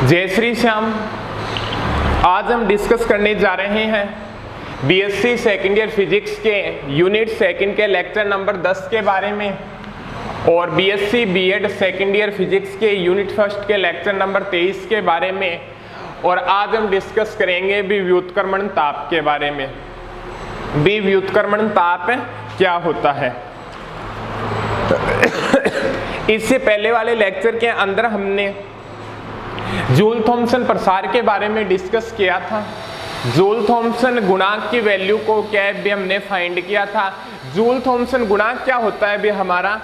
जय श्री श्याम। आज हम डिस्कस करने जा रहे हैं बीएससी सेकेंड ईयर फिजिक्स के यूनिट सेकंड के लेक्चर नंबर 10 के बारे में और BSc BEd second year physics के यूनिट फर्स्ट के लेक्चर नंबर 23 के बारे में। और आज हम डिस्कस करेंगे व्युत्क्रमण ताप के बारे में। व्युत्क्रमण ताप क्या होता है। इससे पहले वाले लेक्चर के अंदर हमने जूल थॉमसन प्रसार के बारे में डिस्कस किया था। जूल थॉमसन गुणांक की वैल्यू को क्या है भी हमने फाइंड किया था। जूल थॉमसन गुणांक क्या होता है भी हमारा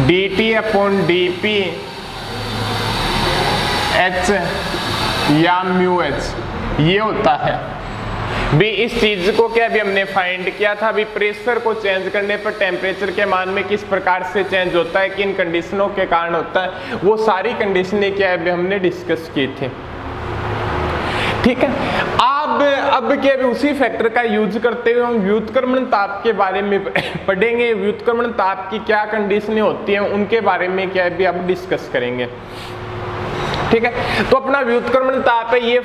dt अपॉन dp h या म्यू h ये होता है भी। इस चीज को क्या भी हमने फाइंड किया था भी प्रेशर को चेंज करने पर टेम्परेचर के मान में किस प्रकार से चेंज होता है, किन कंडीशनों के कारण होता है, वो सारी कंडीशनें क्या है भी हमने डिस्कस की थी। ठीक है, अब क्या भी उसी फैक्टर का यूज करते हुए हम व्युत्क्रमण ताप के बारे में पढ़ेंगे। व्युत्क्रमण ताप की क्या कंडीशनें होती हैं उनके बारे में क्या है भी अब डिस्कस करेंगे। ठीक है, तो अपना व्युत्क्रमण ताप है, ये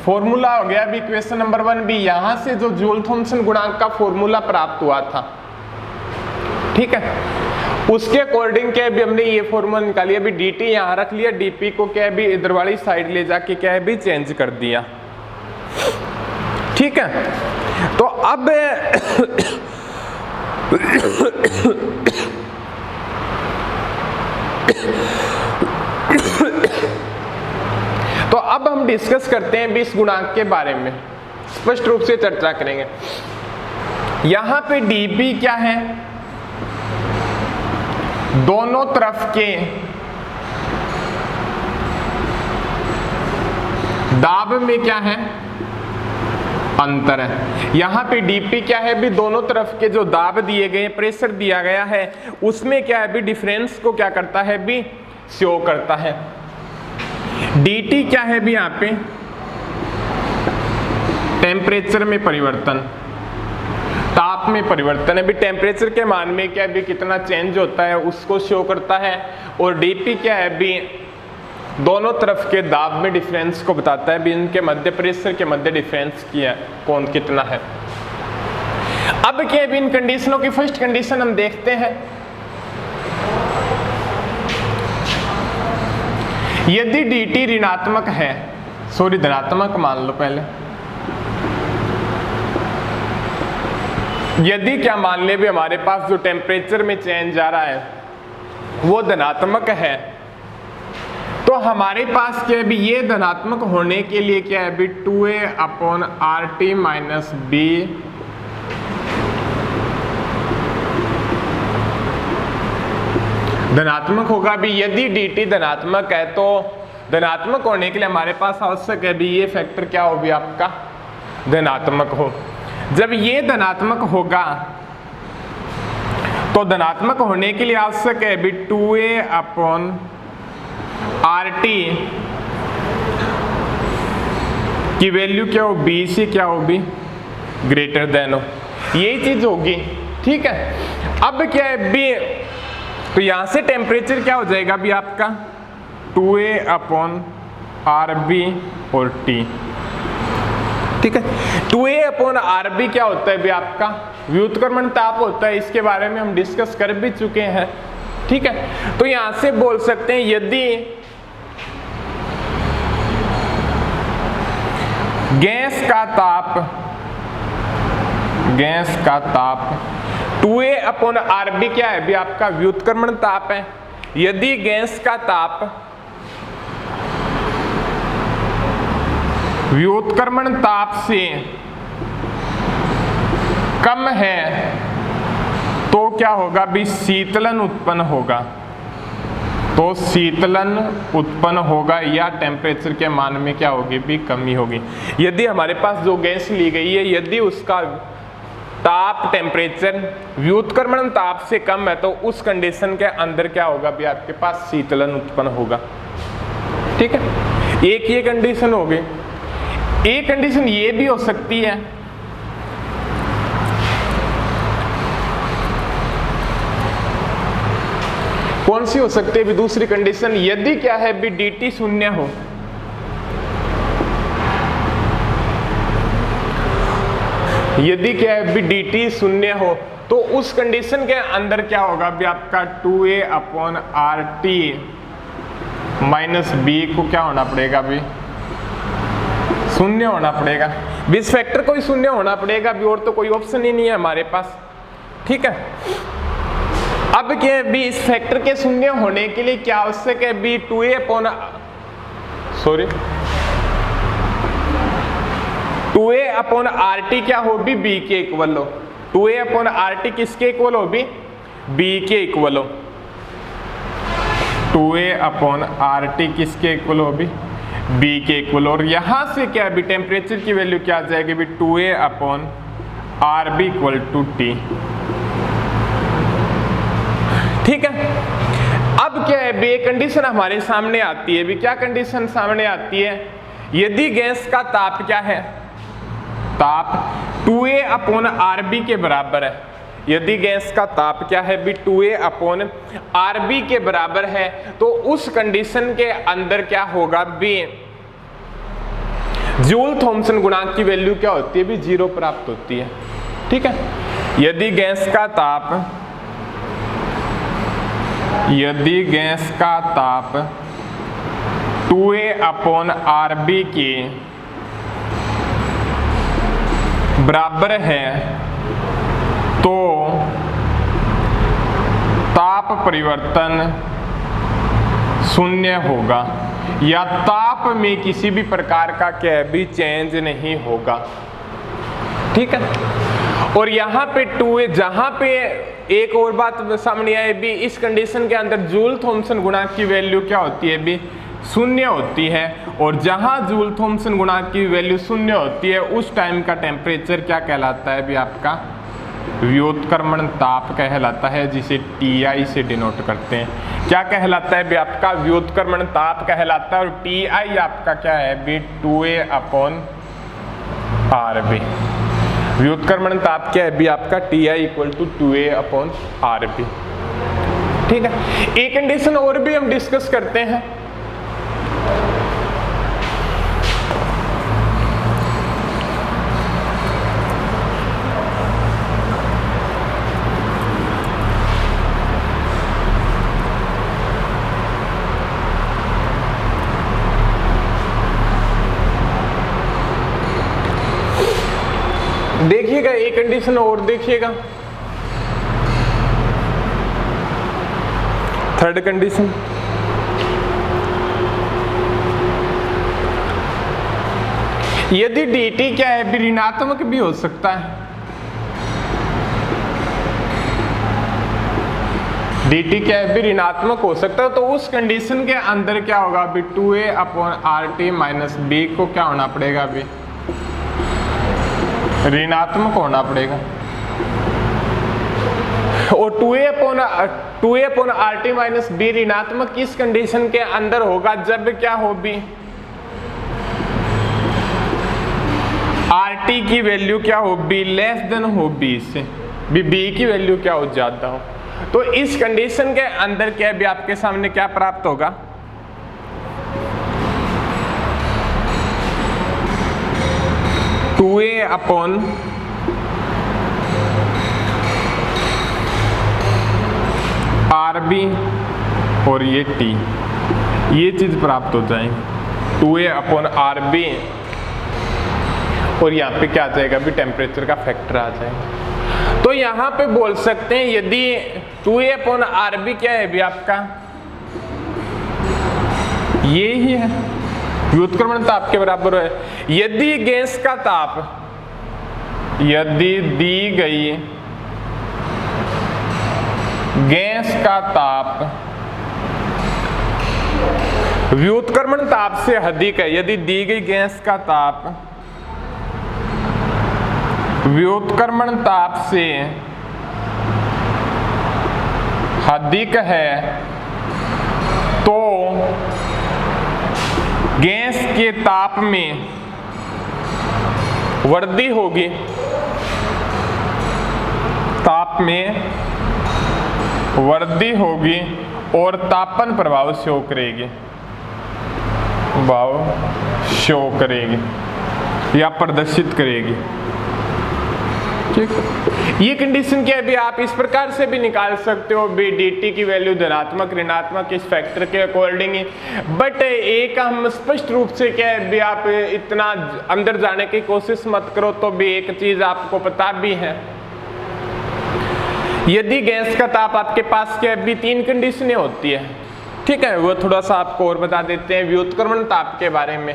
फॉर्मूला हो गया अभी क्वेश्चन नंबर 1 भी। यहां से जो जूल थॉमसन गुणांक का फॉर्मूला प्राप्त हुआ था, ठीक है, उसके अकॉर्डिंग क्या है भी हमने ये फॉर्मूला निकाली। अभी dt यहां रख लिया, dp को क्या है भी इधर वाली साइड ले जाके क्या है भी चेंज कर दिया। ठीक है, तो अब हम डिस्कस करते हैं भी इस गुणांक के बारे में, स्पष्ट रूप से चर्चा करेंगे। यहां पे dp क्या है, दोनों तरफ के दाब में क्या है अंतर है। यहां पे dp क्या है भी दोनों तरफ के जो दाब दिए गए, प्रेशर दिया गया है, उसमें क्या है भी डिफरेंस को क्या करता है भी शो करता है। dt क्या है भी यहाँ पे टेम्परेचर में परिवर्तन, ताप में परिवर्तन है भी। टेम्परेचर के मान में क्या है भी कितना चेंज होता है उसको शो करता है। और dp क्या है भी दोनों तरफ के दाब में डिफरेंस को बताता है भी, इनके मध्य प्रेशर के मध्य डिफरेंस किया कौन कितना है। अब क्या है भी इन कंडीशनों की फर्स्ट कंडीशन हम देखते हैं। यदि dt ऋणात्मक है, सॉरी धनात्मक मान लो पहले, यदि क्या मान ले भी हमारे पास जो टेम्परेचर में चेंज आ रहा है वो धनात्मक है, तो हमारे पास क्या है भी ये धनात्मक होने के लिए क्या है भी 2a upon RT minus b धनात्मक होगा भी। यदि dt धनात्मक है तो धनात्मक होने के लिए हमारे पास आवश्यक है भी ये फैक्टर क्या हो भी आपका धनात्मक हो। जब ये धनात्मक होगा तो धनात्मक होने के लिए आवश्यक है भी 2a अपॉन RT की वैल्यू क्या हो b से क्या हो भी ग्रेटर देन हो, यही चीज होगी। ठीक है, अब क्या है b, तो यहां से टेम्परेचर क्या हो जाएगा भी आपका 2a अपॉन RB और T। ठीक है, 2a अपॉन RB क्या होता है भी आपका व्युत्क्रमण ताप होता है। इसके बारे में हम डिस्कस कर भी चुके हैं। ठीक है, तो यहां से बोल सकते हैं यदि गैस का ताप 2a अपॉन RB क्या है भी आपका व्युत्क्रमण ताप है। यदि गैस का ताप व्युत्क्रमण ताप से कम है तो क्या होगा भी शीतलन उत्पन्न होगा, तो शीतलन उत्पन्न होगा या टेम्परेचर के मान में क्या होगी भी कमी होगी। यदि हमारे पास जो गैस ली गई है यदि उसका ताप टेम्परेचर व्युत्क्रमण ताप से कम है तो उस कंडीशन के अंदर क्या होगा भी आपके पास शीतलन उत्पन्न होगा। ठीक है, एक ये कंडीशन हो गई। एक कंडीशन ये भी हो सकती है कौन सी हो सकती है भी दूसरी कंडीशन? यदि क्या है भी dt शून्य हो, यदि क्या है भी dt शून्य हो तो उस कंडीशन के अंदर क्या होगा भी आपका 2a/RT माइनस बी को क्या होना पड़ेगा भी शून्य होना पड़ेगा। भी इस फैक्टर को ही शून्य होना पड़ेगा भी, और तो कोई ऑप्शन ही नहीं है हमारे पास। ठीक है, अब क्या है भी इस फैक्टर के शून्य होने के लिए क्या आवश्यक है भी 2a/RT क्या हो भी b के इक्वल हो। 2a/RT किसके इक्वल हो भी b के इक्वल हो। 2a/RT किसके इक्वल हो भी b के इक्वल। और यहां से क्या है भी टेम्परेचर की वैल्यू क्या आ जाएगी भी 2a/RB इक्वल टू T। ठीक है, अब क्या है भी एक कंडीशन हमारे सामने आती है भी, क्या कंडीशन सामने आती है? यदि गैस का ताप क्या है, ताप 2a/RB के बराबर है। यदि गैस का ताप क्या है भी 2a/RB के बराबर है तो उस कंडीशन के अंदर क्या होगा भी जूल थॉमसन गुणांक की वैल्यू क्या होती है भी 0 प्राप्त होती है। ठीक है, यदि गैस का ताप 2a/RB के बराबर है तो ताप परिवर्तन शून्य होगा या ताप में किसी भी प्रकार का क्या भी चेंज नहीं होगा। ठीक है, और यहाँ पे 2a, जहां पे एक और बात सामने आए भी इस कंडीशन के अंदर जूल थॉमसन गुणांक की वैल्यू क्या होती है भी शून्य होती है, और जहां जूल थॉमसन गुणांक की वैल्यू शून्य होती है उस टाइम का टेम्परेचर क्या कहलाता है भी आपका व्युत्क्रमण ताप कहलाता है, जिसे Ti से डिनोट करते हैं। क्या कहलाता है भी आपका व्युत्क्रमण ताप कहलाता है, और Ti आपका क्या है भी 2a/RB। व्युत्क्रमण ताप क्या है भी आपका Ti इक्वल टू 2a/RB। ठीक है, एक कंडीशन और भी हम डिस्कस करते हैं। देखिएगा एक कंडीशन और देखिएगा, थर्ड कंडीशन। यदि dt क्या है भी ऋणात्मक भी हो सकता है, dt क्या है भी ऋणात्मक हो सकता है, तो उस कंडीशन के अंदर क्या होगा भी 2a/RT माइनस b को क्या होना पड़ेगा भी ऋणात्मक होना पड़ेगा। और 2a/RT माइनस b ऋणात्मक किस कंडीशन के अंदर होगा? जब क्या हो भी RT की वैल्यू क्या हो b लेस देन हो b से, b की वैल्यू क्या हो ज्यादा हो। तो इस कंडीशन के अंदर क्या भी आपके सामने क्या प्राप्त होगा? RB और ये T, ये चीज प्राप्त हो जाएंगे 2a/RB, और यहाँ पे क्या आ जाएगा भी टेम्परेचर का फैक्टर आ जाएगा। तो यहाँ पे बोल सकते हैं यदि 2a/RB क्या है भी आपका ये ही है, व्युत्क्रमण ताप के बराबर है। यदि गैस का ताप, यदि दी गई गैस का ताप व्युत्क्रमण ताप से अधिक है, यदि दी गई गैस का ताप व्युत्क्रमण ताप से अधिक है तो गैस के ताप में वृद्धि होगी, ताप में वृद्धि होगी और तापन प्रभाव शो करेगी, भाव शो करेगी या प्रदर्शित करेगी। ठीक, ये कंडीशन क्या है भी आप इस प्रकार से भी निकाल सकते हो भी dt की वैल्यू धनात्मक ऋणात्मक इस फैक्टर के अकॉर्डिंग ही। बट एक हम स्पष्ट रूप से क्या है भी आप इतना अंदर जाने की कोशिश मत करो, तो भी एक चीज आपको पता भी है, यदि गैस का ताप आपके पास क्या है भी 3 कंडीशनें होती है। ठीक है, वो थोड़ा सा आपको और बता देते हैं व्युत्क्रमण ताप के बारे में।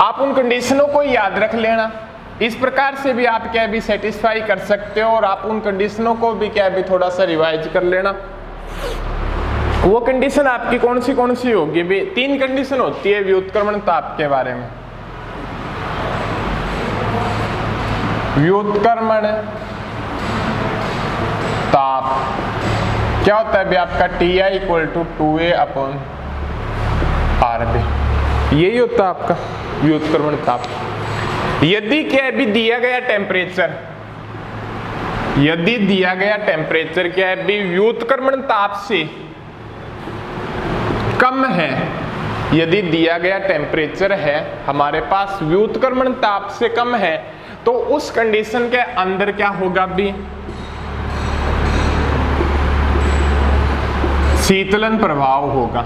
आप उन कंडीशनों को याद रख लेना, इस प्रकार से भी आप क्या भी सेटिस्फाई कर सकते हो, और आप उन कंडीशनों को भी क्या भी थोड़ा सा रिवाइज कर लेना। वो कंडीशन आपकी कौन सी होगी भी? 3 कंडीशन होती है व्युत्क्रमण ताप के बारे में। व्युत्क्रमण ताप क्या होता है भी आपका Ti = 2A/RB, यही होता है आपका व्युत्क्रमण ताप। यदि क्या भी दिया गया टेम्परेचर, यदि दिया गया टेम्परेचर क्या है भी व्युत्क्रमण ताप से कम है, यदि दिया गया टेम्परेचर है हमारे पास व्युत्क्रमण ताप से कम है, तो उस कंडीशन के अंदर क्या होगा भी शीतलन प्रभाव होगा।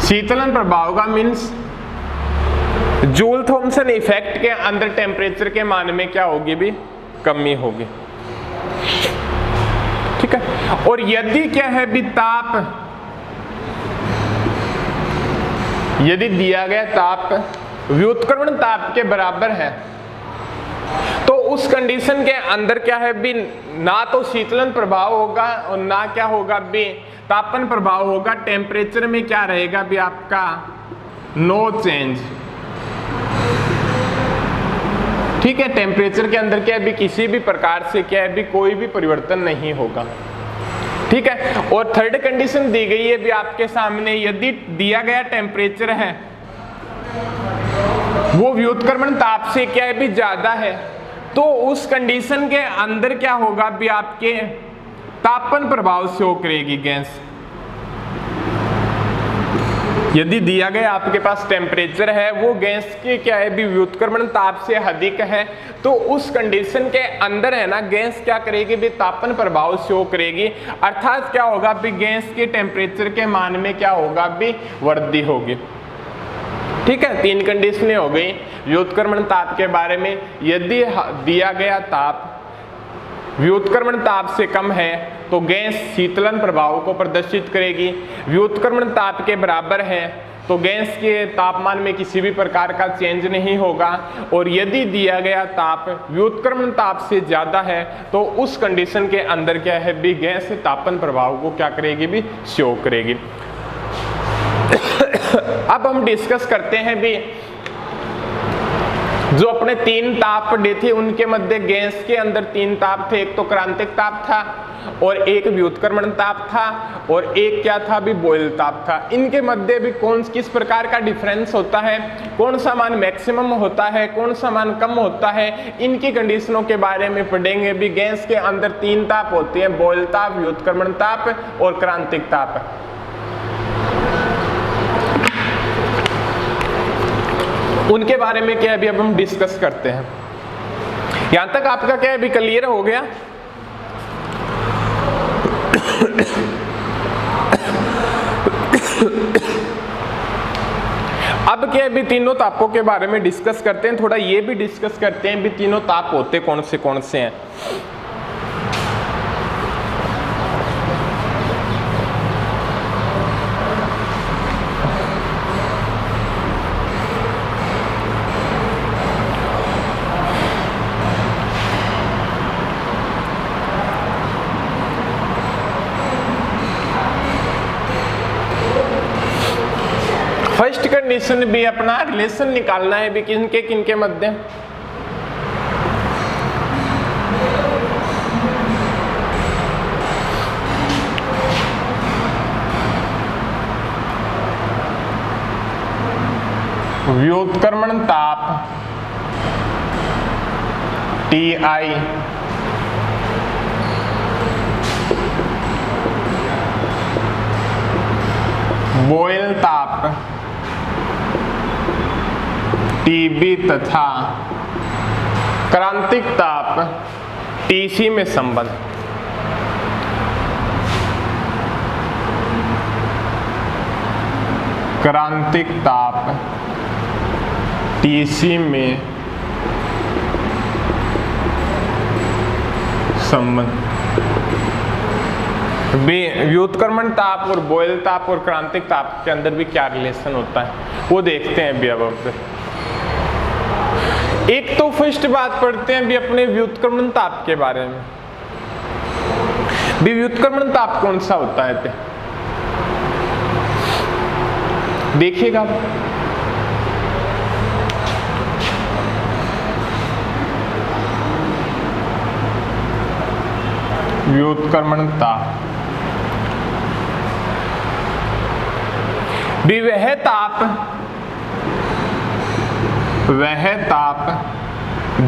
शीतलन प्रभाव का मीन्स जूल थॉमसन इफेक्ट के अंदर टेम्परेचर के मान में क्या होगी भी कमी होगी। ठीक है, और यदि क्या है भी ताप, यदि दिया गया ताप व्युत्क्रमण ताप के बराबर है, तो उस कंडीशन के अंदर क्या है भी ना तो शीतलन प्रभाव होगा और ना क्या होगा भी तापन प्रभाव होगा। टेम्परेचर में क्या रहेगा भी आपका नो चेंज। ठीक है, टेम्परेचर के अंदर क्या है भी किसी भी प्रकार से क्या है भी कोई भी परिवर्तन नहीं होगा। ठीक है, और थर्ड कंडीशन दी गई है भी आपके सामने, यदि दिया गया टेम्परेचर है वो व्युत्क्रमण ताप से क्या है भी ज्यादा है, तो उस कंडीशन के अंदर क्या होगा भी आपके तापन प्रभाव शो करेगी गैस। यदि दिया गया आपके पास टेम्परेचर है वो गैस के क्या है भी व्युत्क्रमण ताप से अधिक है, तो उस कंडीशन के अंदर है ना गैस क्या करेगी भी तापन प्रभाव शो करेगी। अर्थात क्या होगा भी गैस के टेम्परेचर के मान में क्या होगा भी वृद्धि होगी। ठीक है, 3 कंडीशनें हो गई व्युत्क्रमण ताप के बारे में। यदि दिया गया ताप व्युत्क्रमण ताप से कम है तो गैस शीतलन प्रभाव को प्रदर्शित करेगी। व्युत्क्रमण ताप के बराबर है तो गैस के तापमान में किसी भी प्रकार का चेंज नहीं होगा। और यदि दिया गया ताप व्युत्क्रमण ताप से ज्यादा है तो उस कंडीशन के अंदर क्या है भी गैस तापन प्रभाव को क्या करेगी भी शो करेगी। अब हम डिस्कस करते हैं भी जो अपने 3 ताप पढ़े थे उनके मध्य गैस के अंदर 3 ताप थे। एक तो क्रांतिक ताप था और एक व्युत्क्रमण ताप था और एक क्या था भी बॉयल ताप था। इनके मध्य भी किस प्रकार का डिफरेंस होता है, कौन सा मान मैक्सिमम होता है, कौन सा मान कम होता है, इनकी कंडीशनों के बारे में पढ़ेंगे भी। गैस के अंदर 3 ताप होते हैं, बॉयल ताप, व्युत्क्रमण ताप और क्रांतिक ताप। उनके बारे में क्या है भी अब हम डिस्कस करते हैं। यहां तक आपका क्या है भी क्लियर हो गया? अब क्या है भी तीनों तापों के बारे में डिस्कस करते हैं। थोड़ा ये भी डिस्कस करते हैं भी तीनों ताप होते कौन से हैं। फर्स्ट कंडीशन भी अपना रिलेशन निकालना है भी किनके मध्य। व्युत्क्रमण ताप Ti बॉयल ताप टीबी तथा क्रांतिक ताप टीसी में संबंध। क्रांतिक ताप टीसी में संबंध। व्युत्क्रमण ताप और बॉयल ताप और क्रांतिक ताप के अंदर भी क्या रिलेशन होता है वो देखते हैं अभी। अब एक तो फर्स्ट बात पढ़ते हैं अभी अपने व्युत्क्रमण ताप के बारे में। व्युत्क्रमण ताप कौन सा होता है देखिएगा। व्युत्क्रमण ताप वह ताप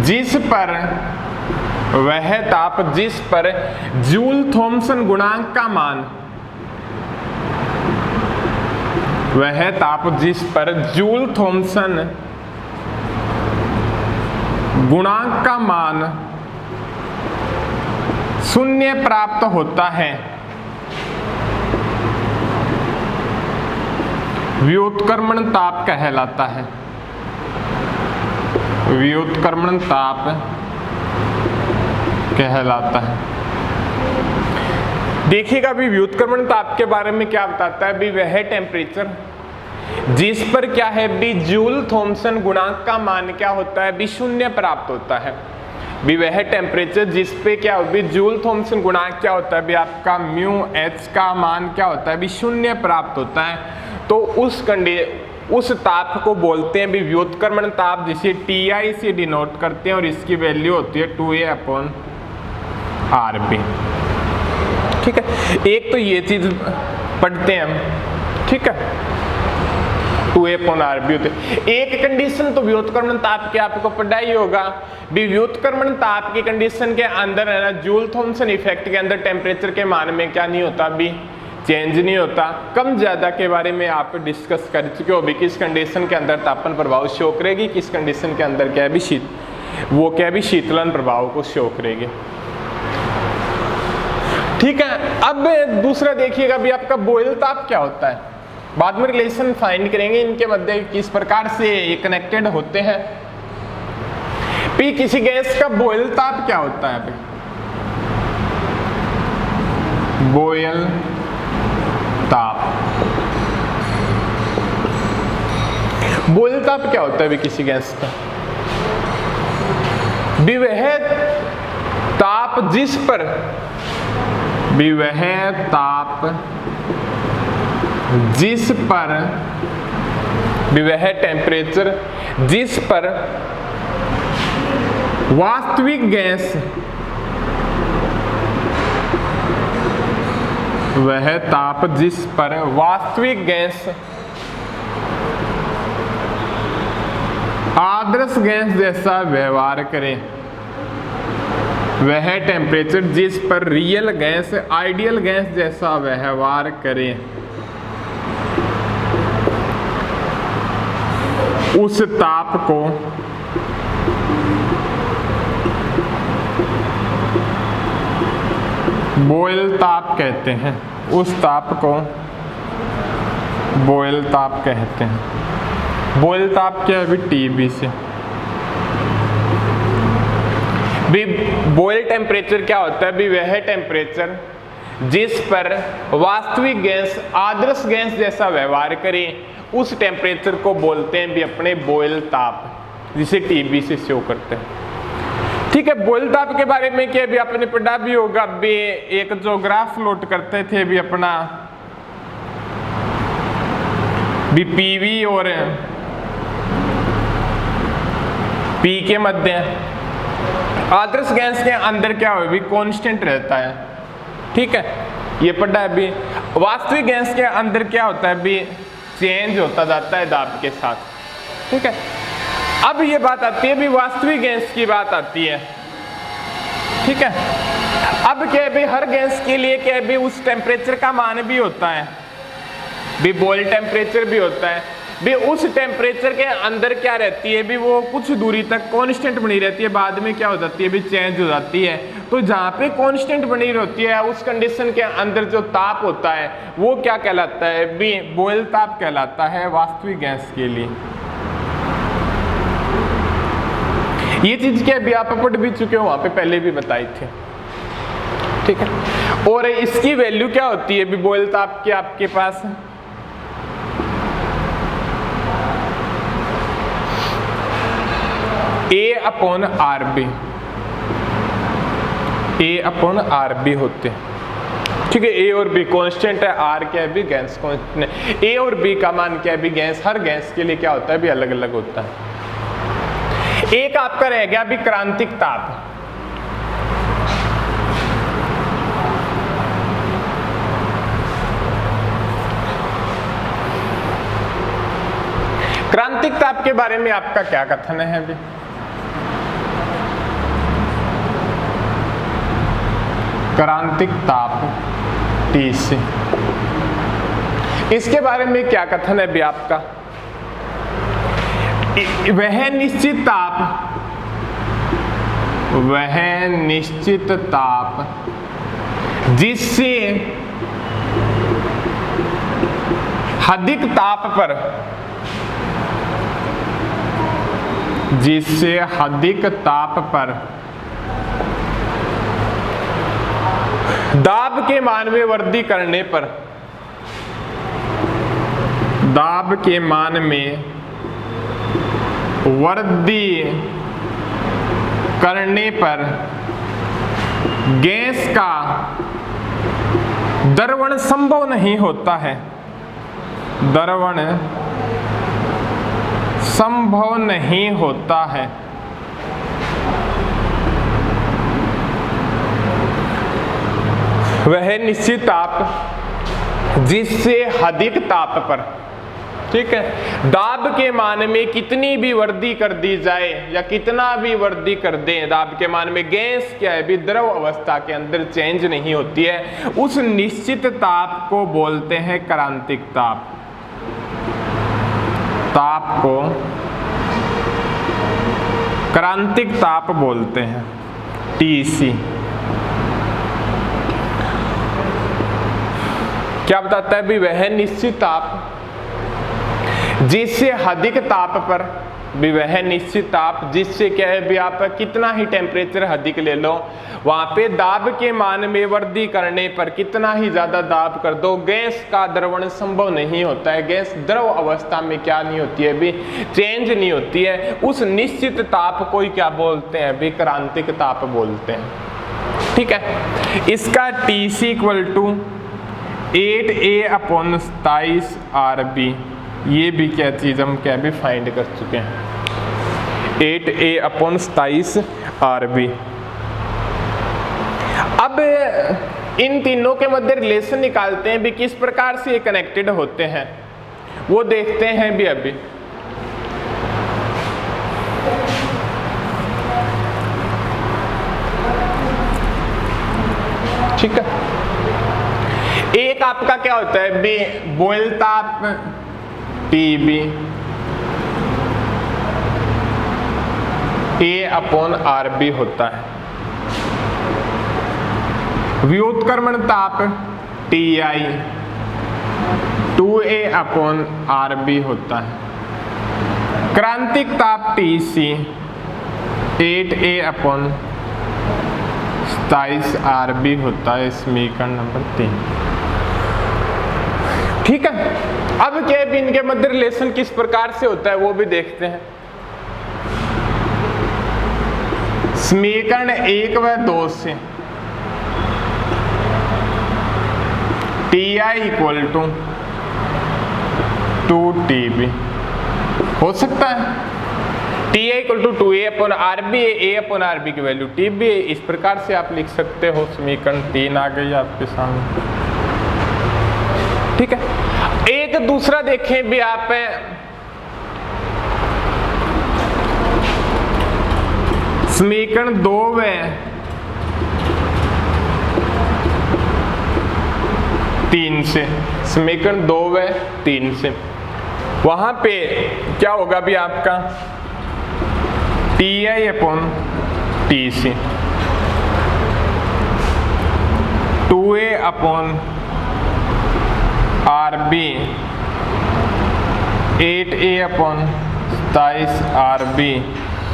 जिस पर जूल थॉमसन गुणांक का मान, वह ताप जिस पर जूल थॉमसन गुणांक का मान शून्य प्राप्त होता है, व्युत्क्रमण ताप कहलाता है। व्युत्क्रमण ताप कहलाता है। देखिएगा अभी व्युत्क्रमण ताप के बारे में क्या बताता है। अभी वह टेम्परेचर जिस पर क्या है भी जूल थॉमसन गुणांक का मान क्या होता है भी शून्य प्राप्त होता है। भी वह टेम्परेचर जिस पे क्या हो भी जूल थॉमसन गुणांक क्या होता है भी आपका म्यू एच का मान क्या होता है भी शून्य प्राप्त होता है, तो उस ताप को बोलते हैं भी व्युत्क्रमण ताप, जिसे TI से डिनोट करते हैं और इसकी वैल्यू होती है 2A/RB। ठीक है, एक तो ये चीज पढ़ते हैं हम। ठीक है, 2A/RB होते। एक कंडीशन तो व्युत्क्रमण ताप के आपको पढ़ा ही होगा भी व्युत्क्रमण ताप की कंडीशन के अंदर है ना जूल थॉमसन इफेक्ट के अंदर टेम्परेचर के मान में क्या नहीं होता भी चेंज नहीं होता। कम ज्यादा के बारे में आप डिस्कस कर चुके हो भी किस कंडीशन के अंदर तापमान प्रभाव शो करेगी, किस कंडीशन के अंदर क्या है भी शीतलन प्रभाव को शो करेगी। ठीक है, अब दूसरा देखिएगा भी आपका बॉयल ताप क्या होता है। बाद में रिलेशन फाइंड करेंगे इनके मध्य किस प्रकार से ये कनेक्टेड होते हैं। किसी गैस का बॉयल ताप क्या होता है अभी? बॉयल ताप, बॉयल ताप क्या होता है भी किसी गैस का? भी वह ताप जिस पर वह टेम्परेचर जिस पर वास्तविक गैस, वह ताप जिस पर वास्तविक गैस आदर्श गैस जैसा व्यवहार करे, वह टेम्परेचर जिस पर रियल गैस आइडियल गैस जैसा व्यवहार करे, उस ताप को बॉयल ताप कहते हैं। उस ताप को बॉयल ताप कहते हैं। बॉयल ताप क्या है भी TB से। भी बॉयल टेम्परेचर क्या होता है भी वह टेम्परेचर जिस पर वास्तविक गैस आदर्श गैस जैसा व्यवहार करे, उस टेम्परेचर को बोलते हैं भी अपने बॉयल ताप, जिसे TB से शो करते हैं। ठीक है, बॉयल ताप के बारे में क्या भी आपने पढ़ा भी होगा। भी एक जो ग्राफ प्लॉट करते थे भी अपना भी PV और P के मध्य आदर्श गैस के अंदर क्या हो भी कांस्टेंट रहता है। ठीक है, ये पढ़ा है। भी वास्तविक गैस के अंदर क्या होता है भी चेंज होता जाता है दाब के साथ। ठीक है, अब ये बात आती है भी वास्तविक गैस की बात आती है। ठीक है, अब क्या है भी हर गैस के लिए क्या है भी उस टेम्परेचर का मान भी होता है। भी बॉयल टेम्परेचर भी होता है, भी उस टेम्परेचर के अंदर क्या रहती है, भी वो कुछ दूरी तक कांस्टेंट बनी रहती है, बाद में क्या हो जाती है, भी चेंज हो जाती है। तो जहाँ पे कांस्टेंट बनी रहती है उस कंडीशन के अंदर जो ताप होता है वो क्या कहलाता है, भी बॉयल ताप कहलाता है वास्तविक गैस के लिए। ये चीज क्या भी आप पढ़ भी चुके हो, वहां पे पहले भी बताई थी, ठीक है। और इसकी वैल्यू क्या होती है, भी बॉयल ताप की आपके पास A/RB, A/RB होते हैं, ठीक है। ए और बी कांस्टेंट है, आर क्या है भी गैस कांस्टेंट है। ए और बी का मान क्या है भी गैस, हर गैस के लिए क्या होता है भी अलग अलग होता है। एक आपका रह गया भी क्रांतिक ताप। क्रांतिक ताप के बारे में आपका क्या कथन है अभी? क्रांतिक ताप TC, इसके बारे में क्या कथन है भी आपका? वह निश्चित ताप जिससे अधिक ताप पर दाब के मान में वृद्धि करने पर, दाब के मान में वृद्धि करने पर गैस का द्रवण संभव नहीं होता है, द्रवण संभव नहीं होता है। वह निश्चित ताप जिससे अधिक ताप पर, ठीक है, दाब के मान में कितनी भी वृद्धि कर दी जाए या कितना भी वृद्धि कर दें, दाब के मान में गैस क्या है भी द्रव अवस्था के अंदर चेंज नहीं होती है, उस निश्चित ताप को बोलते हैं क्रांतिक ताप। ताप को क्रांतिक ताप बोलते हैं, TC। क्या बताता है भी वह निश्चित ताप जिससे अधिक ताप पर, भी वह निश्चित ताप जिससे क्या है भी आप कितना ही टेम्परेचर अधिक ले लो, वहां पे दाब के मान में वृद्धि करने पर कितना ही ज्यादा दाब कर दो, गैस का द्रवण संभव नहीं होता है, गैस द्रव अवस्था में क्या नहीं होती है भी चेंज नहीं होती है, उस निश्चित ताप को ही क्या बोलते हैं भी क्रांतिक ताप बोलते हैं, ठीक है। इसका TC = 8A/27RB, ये भी क्या चीज हम क्या भी फाइंड कर चुके हैं, 8A/27RB। अब इन तीनों के मध्य रिलेशन निकालते हैं भी किस प्रकार से ये कनेक्टेड होते हैं, वो देखते हैं भी अभी। ठीक है, एक आपका क्या होता है बी बॉयल ताप TB A/RB होता है, व्युत्क्रमण ताप TI 2A/RB होता है, क्रांतिक ताप TC 8A/27RB होता है, समीकरण नंबर 3। ठीक है, अब क्या है इनके मध्य रिलेशन किस प्रकार से होता है वो भी देखते हैं। समीकरण 1 व 2 से TI = 2TB हो सकता है, TI = 2A/RB, A/RB की वैल्यू TB, इस प्रकार से आप लिख सकते हो। समीकरण 3 आ गई आपके सामने। ठीक है, एक दूसरा देखें भी आप, समीकरण 2 में 3 से, समीकरण 2 व 3 से। वहां पे क्या होगा भी आपका TI upon TC 2A upon RB 8A upon 27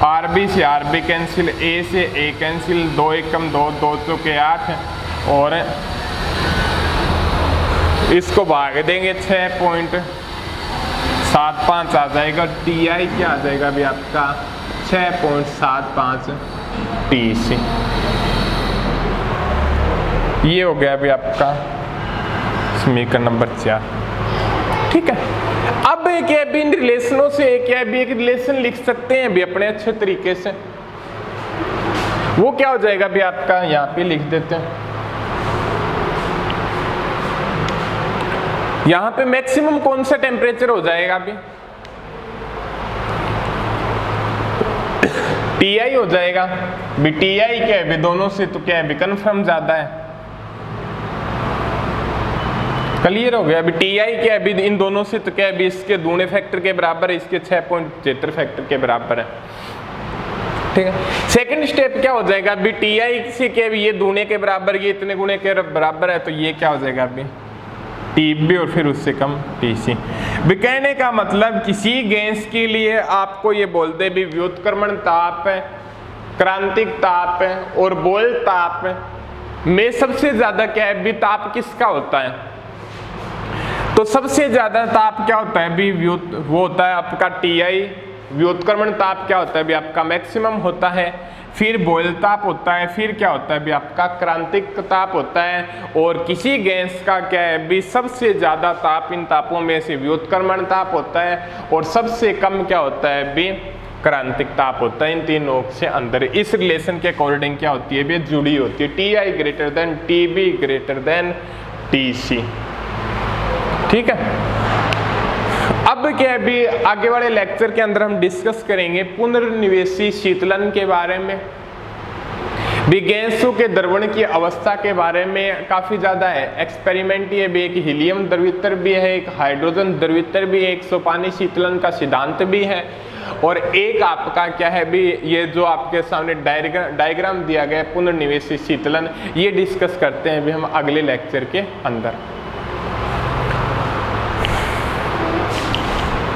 RB से RB कैंसिल, A से A कैंसिल, 2 एकम 2, 2 चौके 8 और इसको भाग देंगे 6.75 आ जाएगा। TI क्या आ जाएगा भी आपका 6.75 TC। ये हो गया भी आपका समीकरण नंबर 4। ठीक है, अब एक है भी इन रिलेशनों से एक है भी एक रिलेशन लिख सकते हैं भी अपने अच्छे तरीके से। वो क्या हो जाएगा भी आपका, यहाँ पे लिख देते हैं। यहां पे मैक्सिमम कौन सा टेम्परेचर हो जाएगा अभी, TI हो जाएगा भी। TI क्या है भी दोनों से तो क्या है भी कन्फर्म ज्यादा है। क्लियर हो गया अभी। TI क्या है भी इन दोनों से तो क्या है भी इसके दूने फैक्टर के बराबर है, इसके 6.73 फैक्टर के बराबर है। ठीक है, सेकंड स्टेप क्या हो जाएगा अभी, TI से क्या है भी ये दूने के बराबर, ये इतने गुणे के बराबर है, तो ये क्या हो जाएगा अभी TB और फिर उससे कम TC। भी कहने का मतलब किसी गैस के लिए आपको ये बोलते भी व्युत्क्रमण ताप है, क्रांतिक ताप है और बोल ताप में सबसे ज्यादा क्या है भी ताप किसका होता है, तो सबसे ज्यादा ताप क्या होता है भी वो होता है आपका TI। व्युत्क्रमण ताप क्या होता है भी आपका मैक्सिमम होता है, फिर बॉयल ताप होता है, फिर क्या होता है भी आपका क्रांतिक ताप होता है। और किसी गैस का क्या है भी सबसे ज्यादा ताप इन तापों में से व्युत्क्रमण ताप होता है और सबसे कम क्या होता है भी क्रांतिक ताप होता है। इन तीनों से अंदर इस रिलेशन के अकॉर्डिंग क्या होती है भी जुड़ी होती है, TI greater than TB greater than TC। ठीक है, अब क्या है भी आगे वाले लेक्चर के अंदर हम डिस्कस करेंगे पुनर्निवेशी शीतलन के बारे में, भी गैसों के द्रवण की अवस्था के बारे में काफी ज्यादा है एक्सपेरिमेंट। ये भी एक हीलियम द्रवित्र भी है, एक हाइड्रोजन द्रवित्र भी है, एक सोपानी शीतलन का सिद्धांत भी है, और एक आपका क्या है भी ये जो आपके सामने डायग्राम दिया गया है पुनर्निवेशी शीतलन, ये डिस्कस करते हैं भी हम अगले लेक्चर के अंदर।